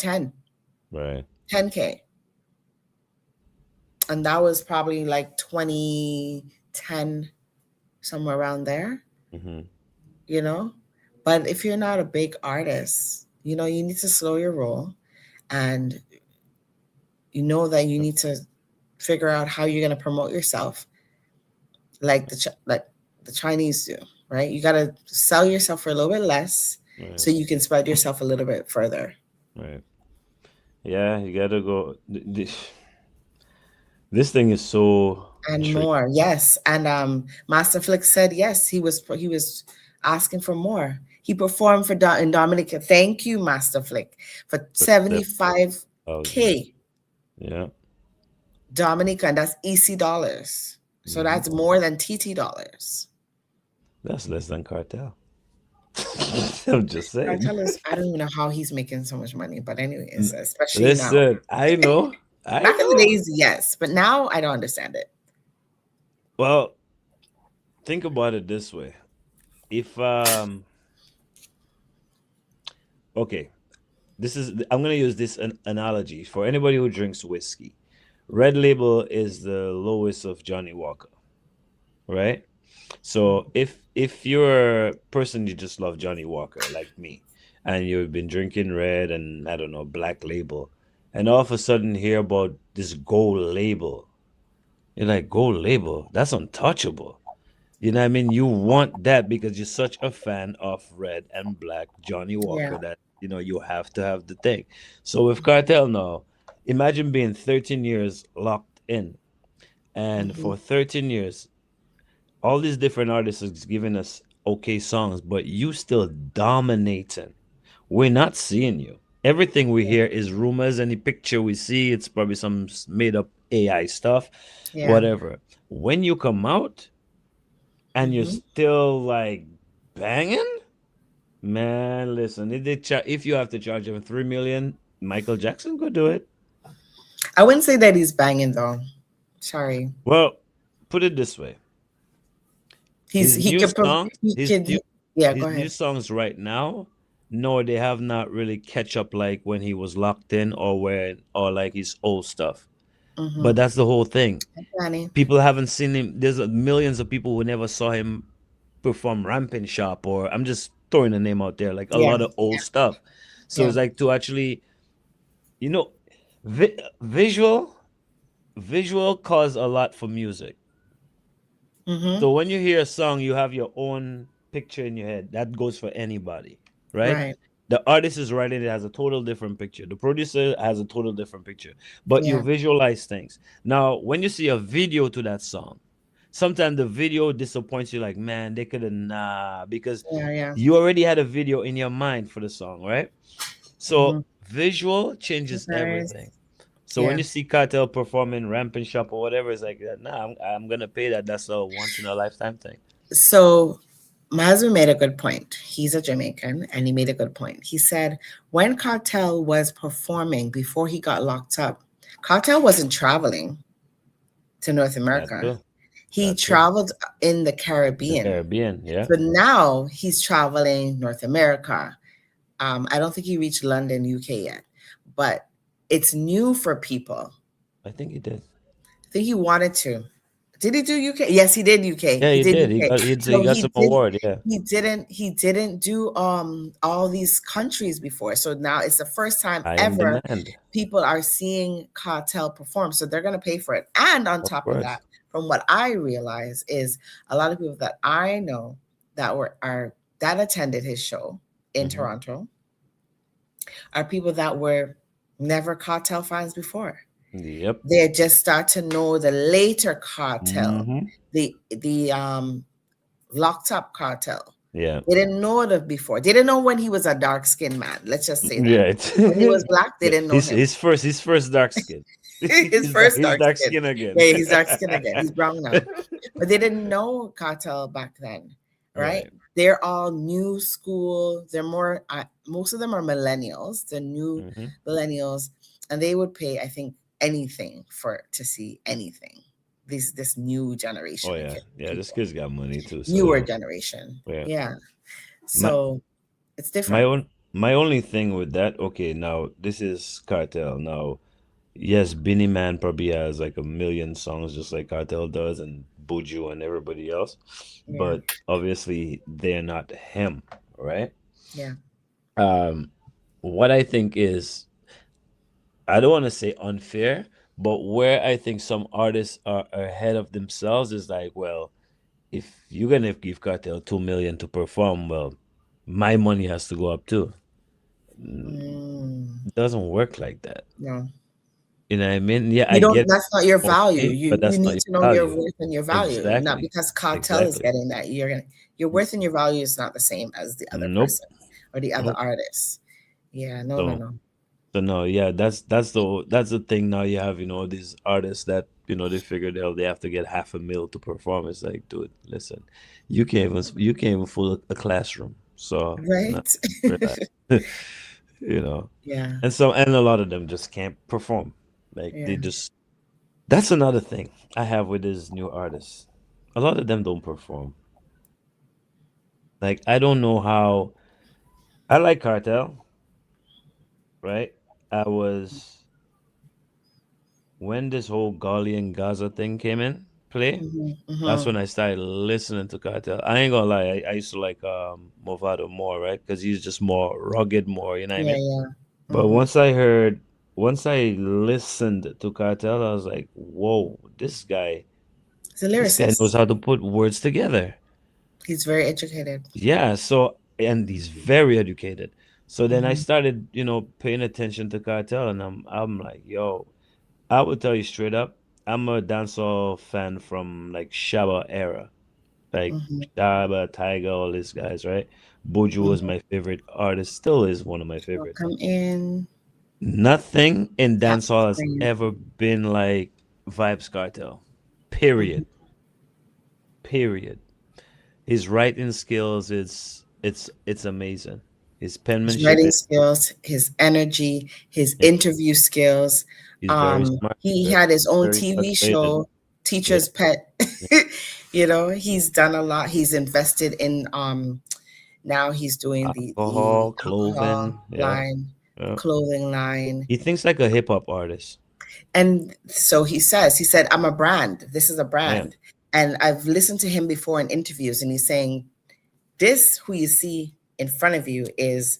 Right. 10K. And that was probably like 2010, somewhere around there, Mm-hmm. you know. But if you're not a big artist, you need to slow your roll, and you know that you need to figure out how you're going to promote yourself, like the Chinese do, right? You got to sell yourself for a little bit less Right. so you can spread yourself a little bit further. Right. Yeah, you gotta go. This thing is so And tricky. more, yes. And Master Flick said yes. He was asking for more. He performed for in Dominica. Thank you, Master Flick, for But the 75K thousand. Yeah. Dominica, and that's EC dollars. So Mm-hmm. that's more than TT dollars. That's less than cartel. I'm just saying. Cartel is, I don't even know how he's making so much money, but anyways, N- especially now. Listen, I know. I Back in the know. days, yes, but now I don't understand it. Well, think about it this way. If okay, I'm gonna use this analogy for anybody who drinks whiskey. Red Label is the lowest of Johnny Walker, right? So if you're a person you just love Johnny Walker like me, and you've been drinking red and I don't know Black Label, and all of a sudden hear about this gold label, you're like gold label, that's untouchable. You know what I mean? You want that because you're such a fan of red and black Johnny Yeah. Walker that you have to have the thing. So with Cartel now, imagine being 13 years locked in, and Hmm. for 13 years all these different artists is giving us okay songs, but you still dominating. We're not seeing you. Everything we hear is rumors. Any picture we see, it's probably some made up AI stuff, Yeah. whatever. When you come out and you're Hmm. still like banging, man, listen, if you have to charge him 3 million, Michael Jackson could do it. I wouldn't say that he's banging though. Sorry. Well, put it this way. He's His he new could song, he his could new yeah, go his new ahead. songs right now, no, they have not really catch up like when he was locked in or when or like his old stuff. But Mm-hmm. that's the whole thing. Danny. People haven't seen him. There's millions of people who never saw him perform Ramping Shop, or I'm just throwing a name out there, like a Yeah, lot of old stuff. So yeah. it's like to actually, you know, visual cause a lot for music. Mm-hmm. So when you hear a song, you have your own picture in your head. That goes for anybody, right? Right. The artist is writing it has a total different picture. The producer has a total different picture. But you Yeah. visualize things. Now, when you see a video to that song, sometimes the video disappoints you like, man, they could have because Yeah, yeah. you already had a video in your mind for the song, right? Mm-hmm. So visual changes Guys. everything. So when Yeah. you see Cartel performing Ramping Shop or whatever, it's like, nah, I'm gonna pay that. That's a once in a lifetime thing. So my husband made a good point. He's a Jamaican and he made a good point. He said when Cartel was performing before he got locked up, Cartel wasn't traveling to North That America. too. He That too. traveled in the The Caribbean. Caribbean, yeah. So now he's traveling North America. I don't think he reached London, UK yet, but it's new for people. I think he did. I think he wanted to. Did he do UK? Yes, he did UK. Yeah, He he did did. UK. He So got some award. Yeah, he didn't do all these countries before. So now it's the first time high in ever demand, people are seeing Cartel perform. So they're gonna pay for it. And on of top of that, course. from what I realize is a lot of people that I know that attended his show in Hmm. Toronto are people that were never Cartel fans before. Yep. They just start to know the later Cartel, Hmm. the locked up Cartel. Yeah. They didn't know it before. They didn't know when he was a dark skinned man. Let's just say that. Yeah. When he was black, they didn't know him. His first dark skin. His first He's dark dark skin. skin again. Yeah, he's dark skin again. He's brown now. But they didn't know Cartel back then, right? Right. They're all new school. They're more, most of them are millennials, the new Hmm. millennials, and they would pay, I think, anything for to see anything. This new Oh generation of yeah, yeah. This people, kid's got money too, so newer yeah, generation. yeah. Yeah. My So it's my different. own my only thing with that. Okay, now this is Cartel. Now, yes, Benny Man probably has like a million songs just like Cartel does, and Buju and everybody else, Yeah. but obviously they're not him, right? Yeah. Um, what I think is, I don't want to say unfair, but where I think some artists are ahead of themselves is like, well, if you're gonna give Cartel 2 million to perform, well, my money has to go up too. Mm, Mm, it doesn't work like that. no. You know what I mean? Yeah, I You don't, get that's not your more value. money, but You that's not need your to know your value. worth and your value. Not Exactly. because Cartel is Exactly. getting that. Your worth and your value is not the same as the other Nope. person or the other Nope. artist. Yeah, no, no, So no. so no, yeah, that's the thing now you have, these artists that, they figured out they have to get 500,000 to perform. It's like, dude, listen, you can't even fill a classroom. So no, Right? relax. you know. Yeah, And a lot of them just can't perform. Like yeah. they just that's another thing I have with these new artists. A lot of them don't perform. Like I don't know how I like Cartel, right? I was when this whole Gali and Gaza thing came in play, Hmm. that's Hmm. when I started listening to Cartel. I ain't gonna lie, I used to like Movado more, right? Because he's just more rugged, more, you know what I Yeah, mean? yeah. But Hmm. once I listened to Cartel, I was like, whoa, He's a this guy knows lyricist. how to put words together. He's very educated. Yeah, so and he's very educated. So then I Hmm. started, paying attention to Cartel, and I'm like, yo, I would tell you straight up, I'm a dancehall fan from like Shabba era, like Hmm. Shabba, Tiger, all these guys, right? Buju was Hmm. my favorite artist, still is one of my So favorites. come in, Nothing in tap the dancehall has screen. ever been like. Vibes Cartel. Mhm. Period. Period. His writing skills it's amazing. His His penmanship writing is skills, his energy, his yeah, interview skills. he's very smart, He very had his own very TV calculated. show, Yeah, Teacher's Pet. yeah. He's done a lot. He's invested in now he's doing the Alcohol, alcohol clothing. Yeah, line, yeah. clothing line. He thinks like a hip hop artist. And so he said, I'm a brand. This is a Yeah, brand. And I've listened to him before in interviews, and he's saying, this who you see in front of you is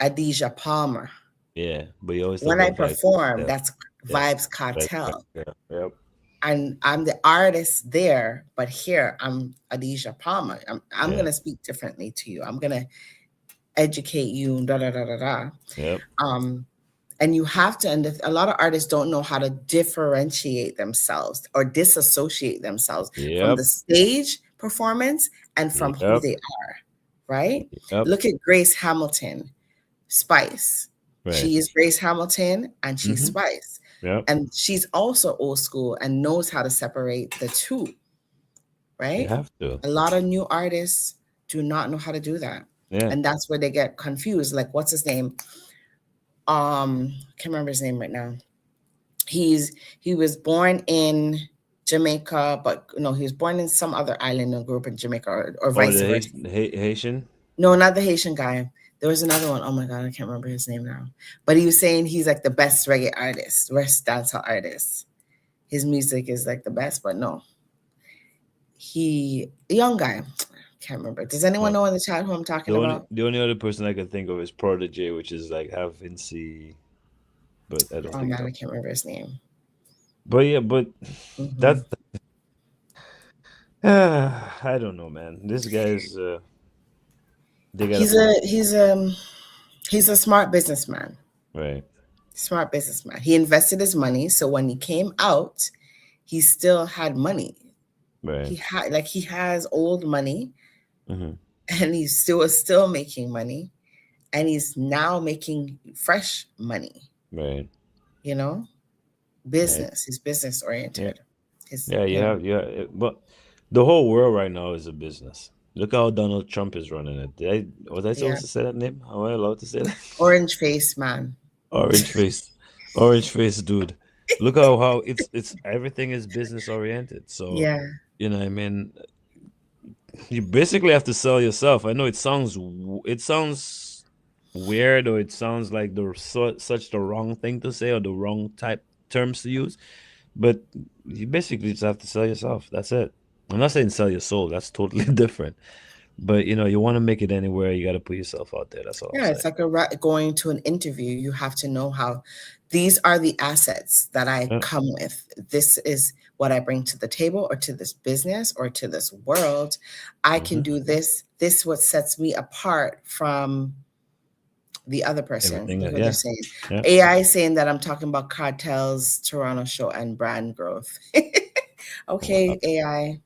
Adidja Palmer. yeah. But you always talk When I about Vibes perform, Cartel. that's Yeah, Vibes Vibes Cartel. Cartel. Yep, And I'm the artist there, but here I'm Adidja Palmer. I'm yeah, gonna speak differently to you. I'm gonna educate you, da da da da da. yep, Um, and you have to, and a lot of artists don't know how to differentiate themselves or disassociate themselves from yep, the stage performance and from who yep, they are, right? yep. Look at Grace Hamilton, Spice. Right. She is Grace Hamilton and she's Mm-hmm. Spice. Yep. And she's also old school and knows how to separate the two, You right? have to. A lot of new artists do not know how to do that. Yeah. And that's where they get confused. Like, what's his name? Can't remember his name right now. He was born in Jamaica, but no, he was born in some other island and grew up in Jamaica, or Or vice versa. The Haitian. No, not the Haitian guy. There was another one. Oh my god, I can't remember his name now. But he was saying he's like the best reggae artist, best dancehall artist. His music is like the best, but no, he a young guy. Can't remember. Does anyone Uh, know in the chat who I'm talking about? the only other person I could think of is Prodigy, which is like half Vinci, but I don't Oh think man, so. I can't remember his name. But yeah, but Hmm. that's I don't know, man. This guy's they gotta He's pull a it he's a smart businessman. right, Smart businessman. He invested his money, so when he came out, he still had money. right. He has old money, Mm-hmm. and he's still making money, and he's now making fresh money. Right, You know, right. business. He's business Yeah, oriented. His yeah. You have but the whole world right now is a business. Look how Donald Trump is running it. Was I yeah, supposed to say that name? Am I allowed to say that? orange face man. Orange face, orange face dude. Look how it's everything is business oriented. So, Yeah, I mean, you basically have to sell yourself. I know it sounds weird, or it sounds like such the wrong thing to say or the wrong type terms to use, but you basically just have to sell yourself. That's it. I'm not saying sell your soul. That's totally different. But you want to make it anywhere, you got to put yourself out there. That's all I'm yeah. saying. It's like going to an interview. You have to know how these are the assets that I Yeah. come with. This is what I bring to the table, or to this business, or to this world. I can Hmm. do this. This what sets me apart from the other person. Everything. Look what they're Yeah. saying. Yeah. AI is saying that I'm talking about cartels, Toronto show, and brand growth. Wow. Okay, AI.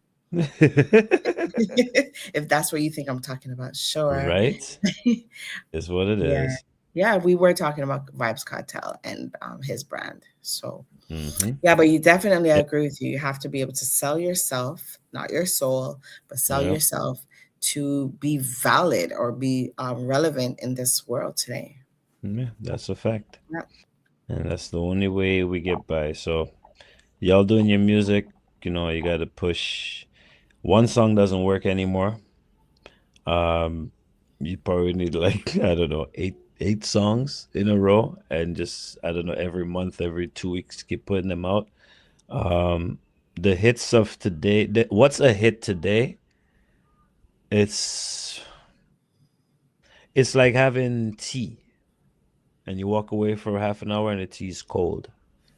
If that's what you think I'm talking about, sure. Right? Is what it Yeah. is. Yeah, we were talking about Vibes Cartel and his brand. So, Mm-hmm. yeah, but you definitely, I Yep. agree with you. You have to be able to sell yourself, not your soul, but sell Yep. yourself to be valid or be relevant in this world today. Yeah, that's a fact. Yeah. And that's the only way we get by. So y'all doing your music, you gotta push. One song doesn't work anymore. Um, you probably need like, I don't know, eight songs in a row, and just, I don't know, every month, every 2 weeks, keep putting them out. Um, the hits of today, what's a hit today? It's it's like having tea and you walk away for half an hour and the tea's cold.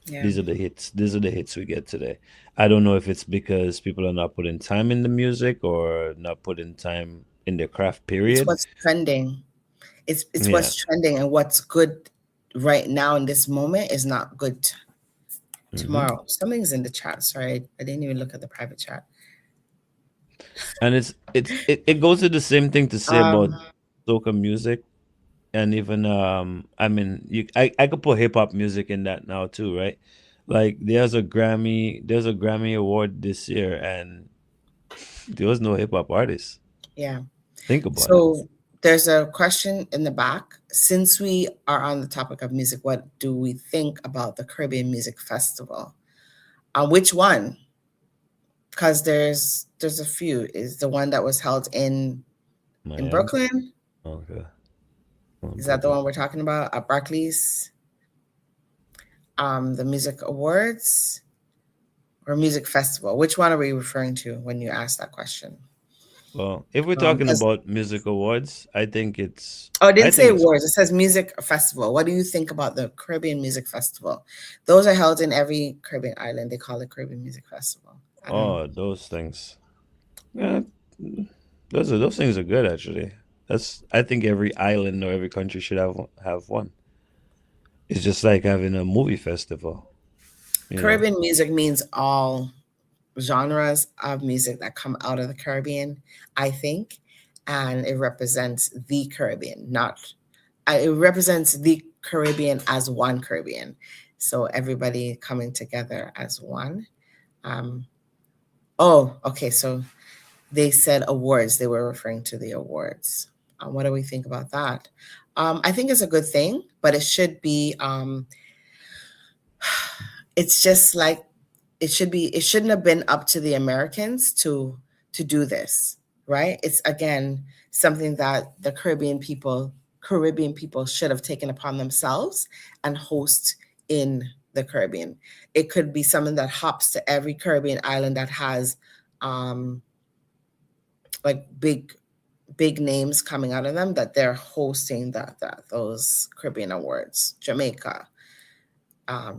Yeah. These are the hits. These are the hits we get today. I don't know if it's because people are not putting time in the music or not putting time in their craft, It's period. what's trending. It's Yeah. what's trending, and what's good right now in this moment is not good Hmm. tomorrow. Something's in the chat. Sorry, I didn't even look at the private chat. And it goes to the same thing to say about Um, soca music, and even I mean I could put hip hop music in that now too, right? Like there's a Grammy award this year, and there was no hip hop artist. Yeah. Think about it. So there's a question in the back. Since we are on the topic of music, what do we think about the Caribbean Music Festival? Which one? Because there's a few. Is the one that was held in Miami. Brooklyn? Okay. Oh, Is that the Brooklyn. one we're talking about at Barclays? The music awards or music festival? Which one are we referring to when you ask that question? Well, if we're talking 'Cause about music awards, I think it's oh, it I didn't say think it's awards. It says music festival. What do you think about the Caribbean Music Festival? Those are held in every Caribbean island. They call it Caribbean Music Festival. I don't know. oh those things. Yeah, mm, those things are good actually. That's I think every island or every country should have one. It's just like having a movie festival, you know. Caribbean music means all genres of music that come out of the Caribbean, I think, and it represents the Caribbean, not it represents the Caribbean as one Caribbean. So everybody coming together as one. Um, oh, okay. So they said awards. They were referring to the awards. What do we think about that? I think it's a good thing, but it should be. It's just like it should be. It shouldn't have been up to the Americans to do this, right? It's again something that the Caribbean people should have taken upon themselves and host in the Caribbean. It could be something that hops to every Caribbean island that has um, like big names coming out of them that they're hosting that those Caribbean awards. Jamaica,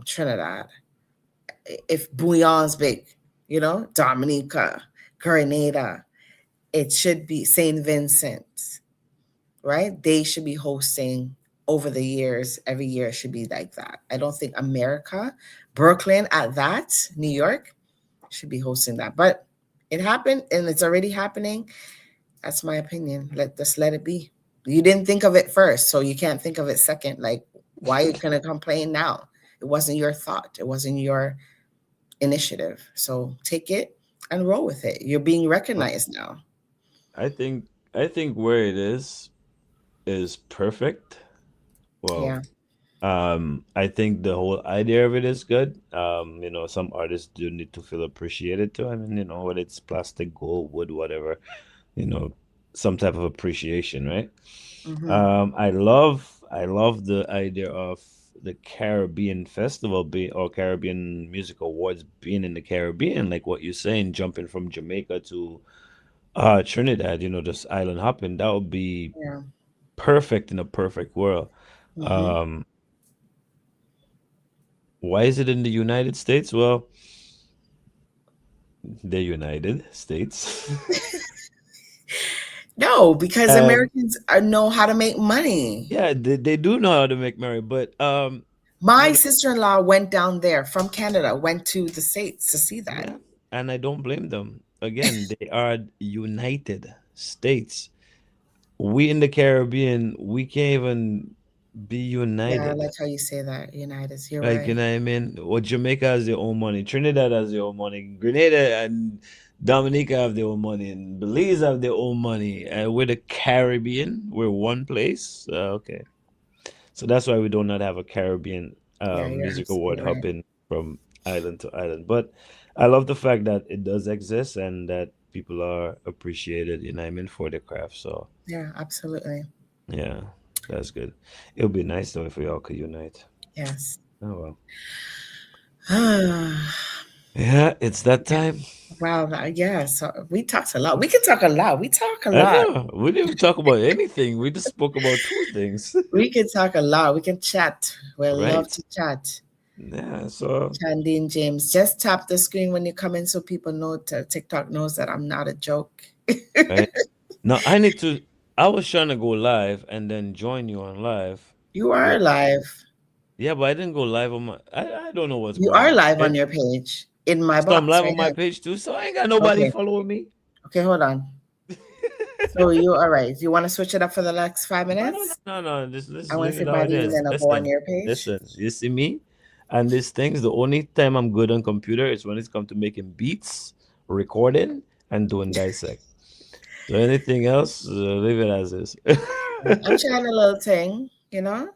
Trinidad. If Bouillon's big, Dominica, Grenada, it should be St. Vincent, right? They should be hosting over the years. Every year it should be like that. I don't think America, Brooklyn at that, New York should be hosting that. But it happened and it's already happening. That's my opinion. Just let it be. You didn't think of it first, so you can't think of it second. Like, why are you gonna complain now? It wasn't your thought. It wasn't your initiative. So take it and roll with it. You're being Well, recognized now. I think I think where it is perfect. Well, Yeah. I think the whole idea of it is good. Some artists do need to feel appreciated too. I mean, whether it's plastic, gold, wood, whatever, you know, some type of appreciation, right? Mm-hmm. I love the idea of the Caribbean Festival being or Caribbean Music Awards being in the Caribbean, like what you're saying, jumping from Jamaica to Trinidad, just island hopping. That would be Yeah. perfect in a perfect world. Mm-hmm. Um, why is it in the United States? Well, the United States. No, because And Americans know how to make money. yeah, they do know how to make money, but you My know, sister-in-law went down there from Canada, went to the States to see that. yeah, and I don't blame them. Again, they are United States. We in the Caribbean, we can't even be Yeah, I united. like how you say that, United. You're Like, right. what I mean? Well, Jamaica has their own money, Trinidad has their own money, Grenada and Dominica have their own money, and Belize have their own money. And we're the Caribbean, we're one place. Okay. So that's why we do not have a Caribbean Yeah, you're music award absolutely right. hopping from island to island. But I love the fact that it does exist and that people are appreciated, for their craft. So Yeah, absolutely. yeah, that's good. It would be nice though if we all could unite. Yes. Oh well. Yeah. Yeah, it's that time. Wow. Yeah. So we talked a lot. We can talk a lot. We talk a I lot. know. We didn't even talk about anything. We just spoke about two things. We can talk a lot. We can chat. We love Right? to chat. Yeah, so Chandy and James, just tap the screen when you come in so people know TikTok knows that I'm not a joke. right. Now I need to I was trying to go live and then join you on live. You are But live. yeah, but I didn't go live on my I don't know what's You going are on. live on Right? your page in my So I'm box live right on my now. page too, so I ain't got nobody Okay. following me. Okay, hold on. So you all right. You want to switch it up for the next five No, no, no, minutes? no, no. Just I let's want to leave say it how bye it to you, is. then I'll go on Listen, your page. listen. You see me? And these things, the only time I'm good on computer is when it's come to making beats, recording, and doing dissect. So anything else, leave it as is. I'm trying a little thing, tap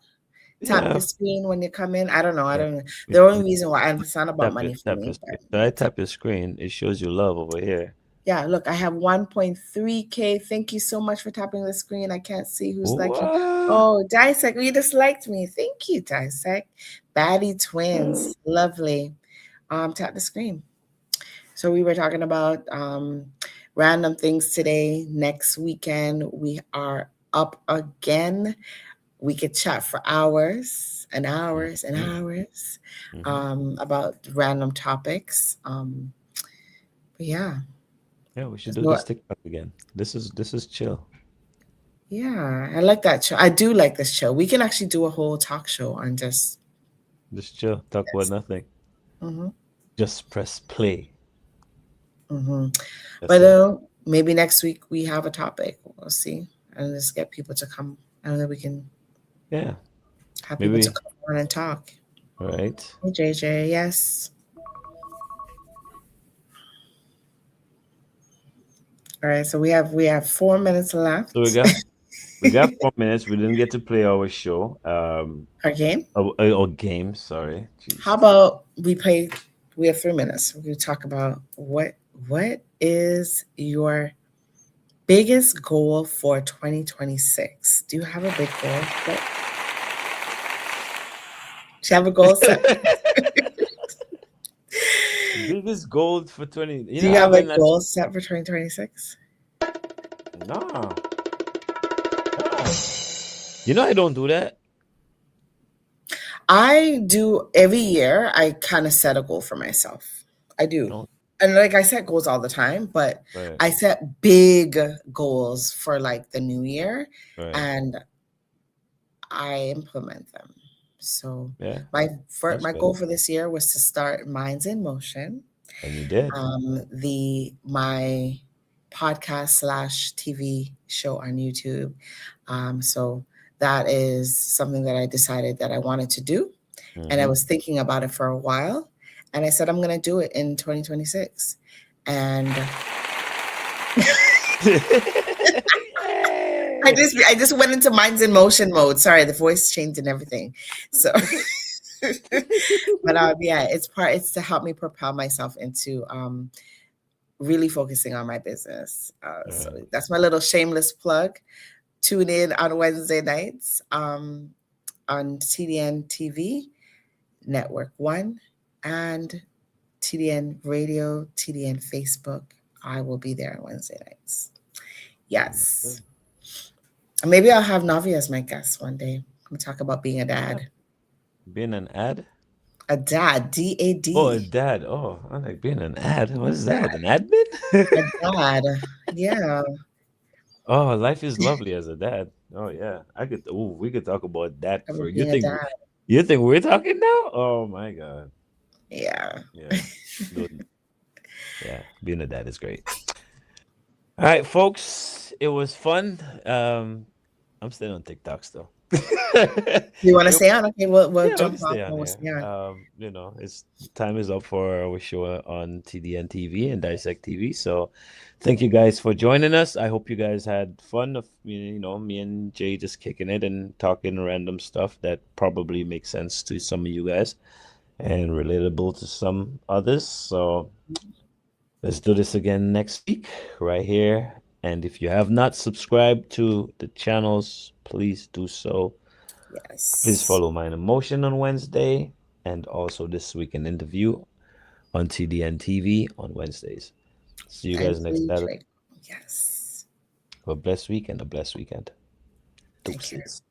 Yeah, your screen when you come in. I don't know. I yeah. don't know. We, The only we reason why, and it's not about money for tap your me, but screen. So I tap your screen. It shows you love over here. yeah, look, I have 1.3K. Thank you so much for tapping the screen. I can't see who's liking. What? Oh, Dissect, you just liked me. Thank you, Dissect. Baddie Twins. Lovely. Tap the screen. So we were talking about random things today. Next weekend, we are up again. We could chat for hours and hours and Mhm, hours mhm. about random topics. But yeah, Yeah, we should there's do no, this TikTok again. This is chill. yeah, I like that show. I do like this show. We can actually do a whole talk show on just Just chill. Talk about this. nothing. Hmm. Just press play. Hmm. That's But it. maybe next week we have a topic. We'll see, and just get people to come, and then we can Yeah. have people to Maybe. come on and talk. Right. Hey, JJ, yes. All right, so we have 4 minutes So we left. got we got 4 minutes. We didn't get to play our show. Our game. Our game. Sorry. How Jesus. about we play? We have 3 minutes. We talk about what is your biggest goal for 2026? Do you have a big goal? Do you have a goal set? Biggest goal for 20. Do you I have a haven't goal set for 2026? no. No. I don't do that. I do every year. I kind of set a goal for myself. I do. No. And like I set goals all the time, but Right. I set big goals for like the new year Right. and I implement them. So Yeah. my That's my good. goal for this year was to start Minds in Motion. And you did. The my podcast slash TV show on YouTube. So that is something that I decided that I wanted to do. And I Mm-hmm. was thinking about it for a while. And I said, I'm going to do it in 2026. And I Yay! just I just went into Minds in Motion mode. Sorry, the voice changed and everything. So, but yeah, it's to help me propel myself into really focusing on my business. So Right. that's my little shameless plug. Tune in on Wednesday nights on TDN TV, Network One, and TDN Radio, TDN Facebook. I will be there on Wednesday nights. Yes. Understood. Maybe I'll have Navi as my guest one day. We'll talk about being a Yeah. dad. Being an ad? A dad, Oh, a DAD. dad. Oh, I'm like being an ad. What is that? Dad, An admin? a dad. Yeah, Oh, life is lovely as a dad. Oh yeah. We could talk about that I for was being a dad. you think we're talking now? Oh my God. Yeah. Yeah. Good. Yeah. Being a dad is great. All right, folks. It was fun. I'm still on TikTok still. You want to It stay on? Okay, we'll Yeah, let me jump off stay on and we'll here. stay on. It's time is up for our show on TDN TV and Dissect TV. So, thank you guys for joining us. I hope you guys had fun of me and Jay just kicking it and talking random stuff that probably makes sense to some of you guys and relatable to some others. So, let's do this again next week right here. And if you have not subscribed to the channels, please do so. Please Yes. follow Mind Emotion on Wednesday and also This Week in Interview on TDN TV on Wednesdays. See you And guys next please, Saturday. like, yes. Have a blessed week and a blessed weekend. Take care. Deuces.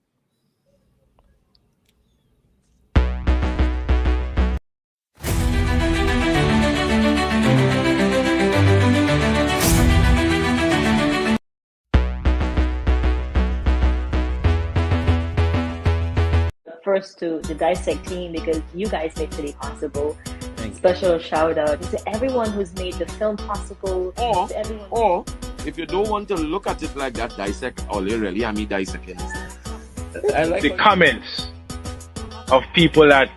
First to the Dissect team because you guys make today possible. Thank you. Special shout out to everyone who's made the film possible. To everyone. Or if you don't want to look at it like that, dissect all you really, I mean dissecting. I like the comments of people that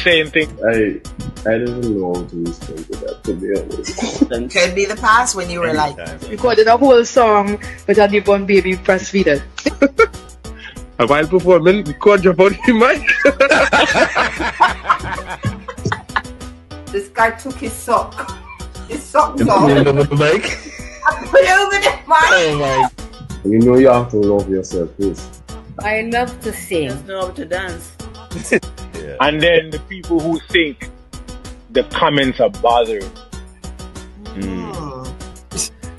saying things. I don't even know how to respond to that, to be honest. Could be the past when you were like, Recorded a whole song with a newborn baby breastfeeding. And while performing, the cord drop out the mic. This guy took his sock. His socks Put off. it over the mic. Put it over the mic. Oh my. You know you have to love yourself first. I love to sing. Just know how to dance. Yeah. And then the people who think the comments are bothering.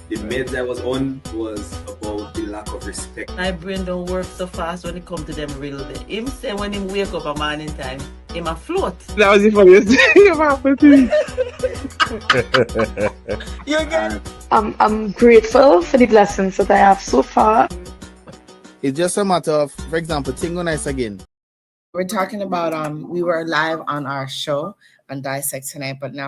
The meds I was on was about the lack of respect. My brain don't work so fast when it comes to them real bit. Him say when him wake up a morning time, him a float. That was the funniest thing ever happened to me. You get I'm grateful for the blessings that I have so far. It's just a matter of, for example, Tingo Nice again. we're talking about we were live on our show on Dissect tonight, but now